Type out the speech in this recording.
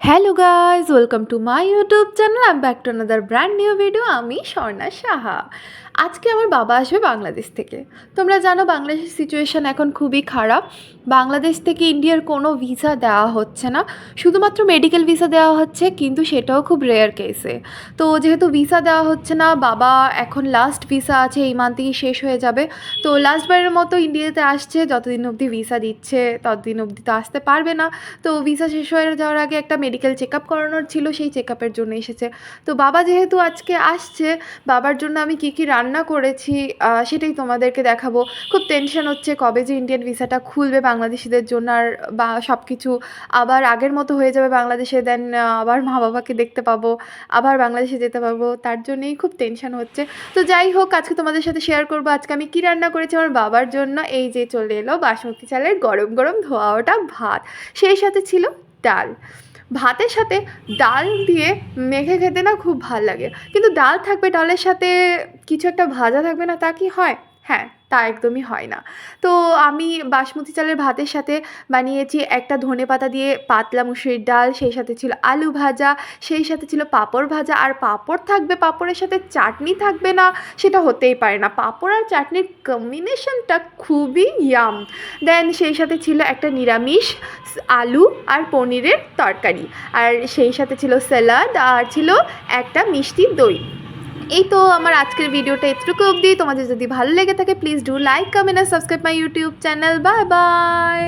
Hello guys, welcome to my YouTube channel. I'm back to another brand new video. আমি স্বর্ণা সাহা। আজকে আমার বাবা আসবে বাংলাদেশ থেকে। তোমরা জানো বাংলাদেশের সিচুয়েশন এখন খুবই খারাপ। বাংলাদেশ থেকে ইন্ডিয়ার কোনো ভিসা দেওয়া হচ্ছে না, শুধুমাত্র মেডিকেল ভিসা দেওয়া হচ্ছে, কিন্তু সেটাও খুব রেয়ার কেসে। তো যেহেতু ভিসা দেওয়া হচ্ছে না, বাবা এখন লাস্ট ভিসা আছে, এই মান্থেই শেষ হয়ে যাবে। তো লাস্টবারের মতো ইন্ডিয়াতে আসছে, যতদিন অবধি ভিসা দিচ্ছে ততদিন অবধি তো আসতে পারবে না। তো ভিসা শেষ হয়ে যাওয়ার আগে একটা মেডিকেল চেক আপ করানোর ছিল, সেই চেক আপের জন্য এসেছে। তো বাবা যেহেতু আজকে আসছে, বাবার জন্য আমি কী কী রান্না করেছি সেটাই তোমাদেরকে দেখাবো। খুব টেনশন হচ্ছে কবে যে ইন্ডিয়ান ভিসাটা খুলবে বাংলাদেশিদের জন্য, আর বা সব কিছু আবার আগের মতো হয়ে যাবে বাংলাদেশে, দেন আবার মা বাবাকে দেখতে পাবো, আবার বাংলাদেশে যেতে পারবো, তার জন্যই খুব টেনশন হচ্ছে। তো যাই হোক, আজকে তোমাদের সাথে শেয়ার করবো আজকে আমি কী রান্না করেছি আমার বাবার জন্য। এই যে চলে এলো বাসমতি চালের গরম গরম ধোয়া ওটা ভাত, সেই সাথে ছিল ডাল। ভাতের সাথে ডাল দিয়ে মেখে খেতে না খুব ভাল লাগে, কিন্তু ডাল থাকবে, ডালের সাথে কিছু একটা ভাজা থাকবে না, তা কি হয়? হ্যাঁ, তা একদমই হয় না। তো আমি বাসমতি চালের ভাতের সাথে বানিয়েছি একটা ধনেপাতা দিয়ে পাতলা মুসুরির ডাল, সেই সাথে ছিল আলু ভাজা, সেই সাথে ছিল পাঁপড় ভাজা। আর পাঁপড় থাকবে, পাঁপড়ের সাথে চাটনি থাকবে না সেটা হতেই পারে না। পাঁপড় আর চাটনির কম্বিনেশনটা খুবই ইয়াম। দেন সেই সাথে ছিল একটা নিরামিষ আলু আর পনিরের তরকারি, আর সেই সাথে ছিল স্যালাড, আর ছিল একটা মিষ্টি দই। এই তো আমার আজকের ভিডিওটা এতটুকু অবধি। তোমাদের যদি ভালো লেগে থাকে প্লিজ ডু লাইক, কমেন্ট আর subscribe my YouTube channel. Bye by.